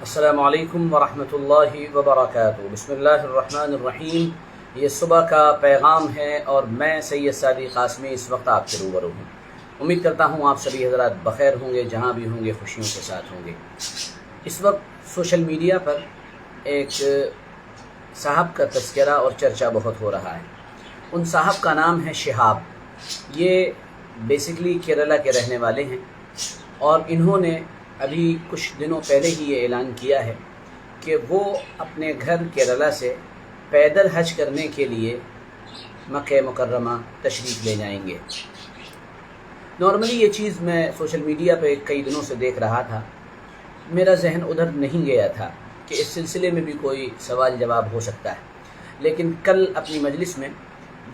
السلام علیکم ورحمۃ اللہ وبرکاتہ۔ بسم اللہ الرحمن الرحیم۔ یہ صبح کا پیغام ہے اور میں سید سعدی قاسمی اس وقت آپ کے روبرو ہوں۔ امید کرتا ہوں آپ سبھی حضرات بخیر ہوں گے، جہاں بھی ہوں گے خوشیوں کے ساتھ ہوں گے۔ اس وقت سوشل میڈیا پر ایک صاحب کا تذکرہ اور چرچا بہت ہو رہا ہے۔ ان صاحب کا نام ہے شہاب۔ یہ بیسکلی کیرلا کے رہنے والے ہیں اور انہوں نے ابھی کچھ دنوں پہلے ہی یہ اعلان کیا ہے کہ وہ اپنے گھر کیرلا سے پیدل حج کرنے کے لیے مکہ مکرمہ تشریف لے جائیں گے۔ نارملی یہ چیز میں سوشل میڈیا پہ کئی دنوں سے دیکھ رہا تھا، میرا ذہن ادھر نہیں گیا تھا کہ اس سلسلے میں بھی کوئی سوال جواب ہو سکتا ہے، لیکن کل اپنی مجلس میں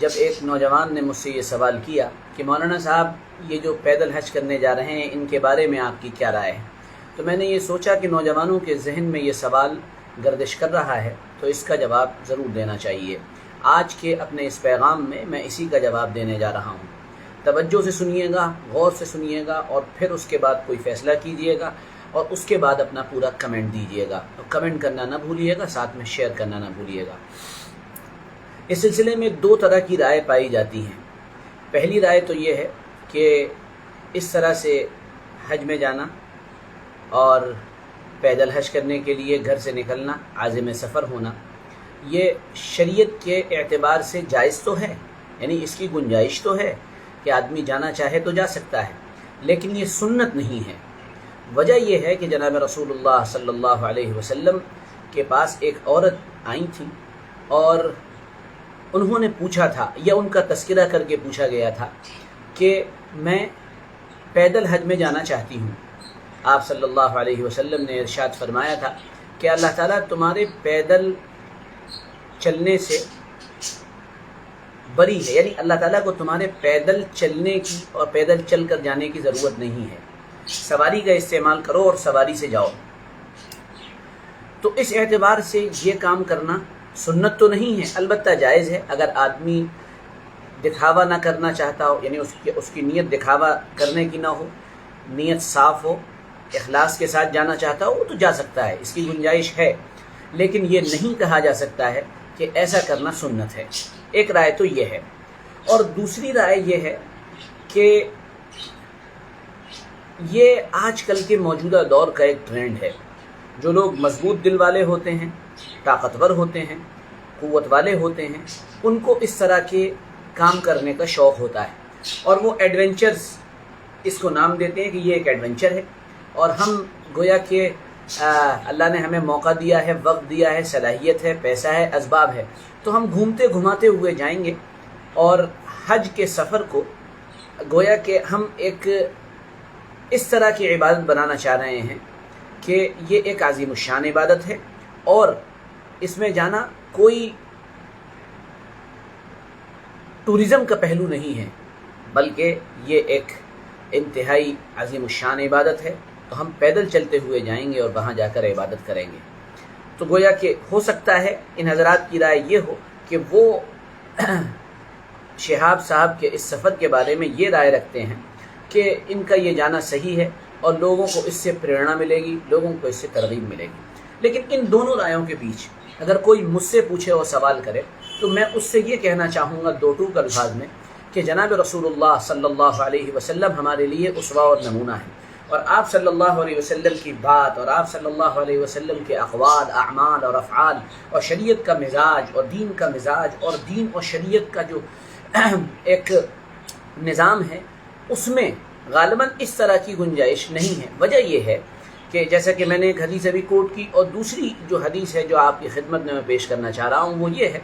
جب ایک نوجوان نے مجھ سے یہ سوال کیا کہ مولانا صاحب یہ جو پیدل حج کرنے جا رہے ہیں ان کے بارے میں آپ کی کیا رائے ہے، تو میں نے یہ سوچا کہ نوجوانوں کے ذہن میں یہ سوال گردش کر رہا ہے تو اس کا جواب ضرور دینا چاہیے۔ آج کے اپنے اس پیغام میں اسی کا جواب دینے جا رہا ہوں۔ توجہ سے سنیے گا، غور سے سنیے گا اور پھر اس کے بعد کوئی فیصلہ کیجیے گا اور اس کے بعد اپنا پورا کمنٹ دیجیے گا، اور کمنٹ کرنا نہ بھولیے گا، ساتھ میں شیئر کرنا نہ بھولیے گا۔ اس سلسلے میں دو طرح کی رائے پائی جاتی ہیں۔ پہلی رائے تو یہ ہے کہ اس طرح سے حج میں جانا اور پیدل حج کرنے کے لیے گھر سے نکلنا، عازم سفر ہونا، یہ شریعت کے اعتبار سے جائز تو ہے، یعنی اس کی گنجائش تو ہے کہ آدمی جانا چاہے تو جا سکتا ہے، لیکن یہ سنت نہیں ہے۔ وجہ یہ ہے کہ جناب رسول اللہ صلی اللہ علیہ وسلم کے پاس ایک عورت آئی تھی اور انہوں نے پوچھا تھا، یا ان کا تذکرہ کر کے پوچھا گیا تھا کہ میں پیدل حج میں جانا چاہتی ہوں۔ آپ صلی اللہ علیہ وسلم نے ارشاد فرمایا تھا کہ اللہ تعالیٰ تمہارے پیدل چلنے سے بری ہے، یعنی اللہ تعالیٰ کو تمہارے پیدل چلنے کی اور پیدل چل کر جانے کی ضرورت نہیں ہے، سواری کا استعمال کرو اور سواری سے جاؤ۔ تو اس اعتبار سے یہ کام کرنا سنت تو نہیں ہے، البتہ جائز ہے۔ اگر آدمی دکھاوا نہ کرنا چاہتا ہو، یعنی اس کی نیت دکھاوا کرنے کی نہ ہو، نیت صاف ہو، اخلاص کے ساتھ جانا چاہتا ہو، وہ تو جا سکتا ہے، اس کی گنجائش ہے، لیکن یہ نہیں کہا جا سکتا ہے کہ ایسا کرنا سنت ہے۔ ایک رائے تو یہ ہے، اور دوسری رائے یہ ہے کہ یہ آج کل کے موجودہ دور کا ایک ٹرینڈ ہے۔ جو لوگ مضبوط دل والے ہوتے ہیں، طاقتور ہوتے ہیں، قوت والے ہوتے ہیں، ان کو اس طرح کے کام کرنے کا شوق ہوتا ہے، اور وہ ایڈونچرز اس کو نام دیتے ہیں کہ یہ ایک ایڈونچر ہے، اور ہم گویا کہ اللہ نے ہمیں موقع دیا ہے، وقت دیا ہے، صلاحیت ہے، پیسہ ہے، اسباب ہے، تو ہم گھومتے گھماتے ہوئے جائیں گے، اور حج کے سفر کو گویا کہ ہم ایک اس طرح کی عبادت بنانا چاہ رہے ہیں کہ یہ ایک عظیم الشان عبادت ہے، اور اس میں جانا کوئی ٹورزم کا پہلو نہیں ہے، بلکہ یہ ایک انتہائی عظیم الشان عبادت ہے۔ تو ہم پیدل چلتے ہوئے جائیں گے اور وہاں جا کر عبادت کریں گے۔ تو گویا کہ ہو سکتا ہے ان حضرات کی رائے یہ ہو کہ وہ شہاب صاحب کے اس سفر کے بارے میں یہ رائے رکھتے ہیں کہ ان کا یہ جانا صحیح ہے اور لوگوں کو اس سے پریرنا ملے گی، لوگوں کو اس سے ترغیب ملے گی۔ لیکن ان دونوں رائےوں کے بیچ اگر کوئی مجھ سے پوچھے اور سوال کرے تو میں اس سے یہ کہنا چاہوں گا دو ٹوک الفاظ میں کہ جناب رسول اللہ صلی اللہ علیہ وسلم ہمارے لیے اسوہ اور نمونہ ہیں، اور آپ صلی اللہ علیہ وسلم کی بات اور آپ صلی اللہ علیہ وسلم کے اقوال، اعمال اور افعال اور شریعت کا مزاج اور دین کا مزاج اور دین اور شریعت کا جو ایک نظام ہے، اس میں غالباً اس طرح کی گنجائش نہیں ہے۔ وجہ یہ ہے کہ جیسا کہ میں نے ایک حدیث ابھی کوٹ کی، اور دوسری جو حدیث ہے جو آپ کی خدمت میں پیش کرنا چاہ رہا ہوں وہ یہ ہے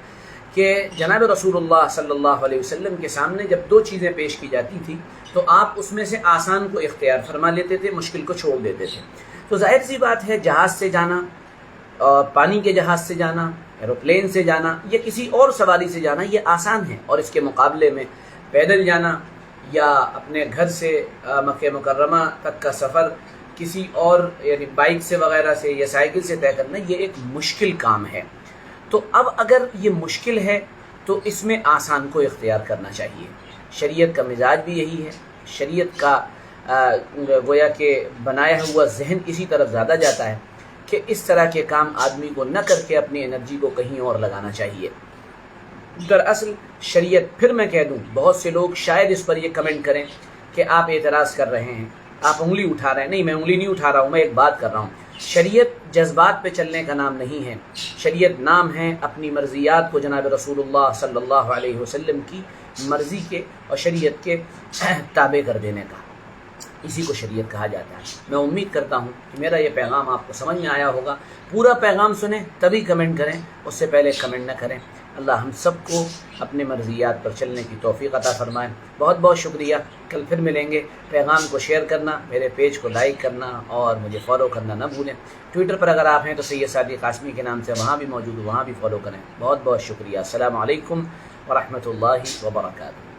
کہ جناب رسول اللہ صلی اللہ علیہ وسلم کے سامنے جب دو چیزیں پیش کی جاتی تھی تو آپ اس میں سے آسان کو اختیار فرما لیتے تھے، مشکل کو چھوڑ دیتے تھے۔ تو ظاہر سی بات ہے جہاز سے جانا، پانی کے جہاز سے جانا، ایروپلین سے جانا یا کسی اور سواری سے جانا یہ آسان ہے، اور اس کے مقابلے میں پیدل جانا یا اپنے گھر سے مکہ مکرمہ تک کا سفر کسی اور یعنی بائک سے وغیرہ سے یا سائیکل سے طے کرنا یہ ایک مشکل کام ہے۔ تو اب اگر یہ مشکل ہے تو اس میں آسان کو اختیار کرنا چاہیے۔ شریعت کا مزاج بھی یہی ہے، شریعت کا گویا کہ بنایا ہوا ذہن اسی طرف زیادہ جاتا ہے کہ اس طرح کے کام آدمی کو نہ کر کے اپنی انرجی کو کہیں اور لگانا چاہیے۔ دراصل شریعت، پھر میں کہہ دوں، بہت سے لوگ شاید اس پر یہ کمنٹ کریں کہ آپ اعتراض کر رہے ہیں، آپ انگلی اٹھا رہے ہیں۔ نہیں، میں انگلی نہیں اٹھا رہا ہوں، میں ایک بات کر رہا ہوں۔ شریعت جذبات پہ چلنے کا نام نہیں ہے، شریعت نام ہے اپنی مرضیات کو جناب رسول اللہ صلی اللہ علیہ وسلم کی مرضی کے اور شریعت کے تابع کر دینے کا، اسی کو شریعت کہا جاتا ہے۔ میں امید کرتا ہوں کہ میرا یہ پیغام آپ کو سمجھ میں آیا ہوگا۔ پورا پیغام سنیں تبھی کمنٹ کریں، اس سے پہلے کمنٹ نہ کریں۔ اللہ ہم سب کو اپنے مرضیات پر چلنے کی توفیق عطا فرمائے۔ بہت بہت شکریہ، کل پھر ملیں گے۔ پیغام کو شیئر کرنا، میرے پیج کو لائک کرنا اور مجھے فالو کرنا نہ بھولیں۔ ٹویٹر پر اگر آپ ہیں تو سید صادق قاسمی کے نام سے وہاں بھی موجود ہوں، وہاں بھی فالو کریں۔ بہت بہت شکریہ۔ السلام علیکم ورحمۃ اللہ وبرکاتہ۔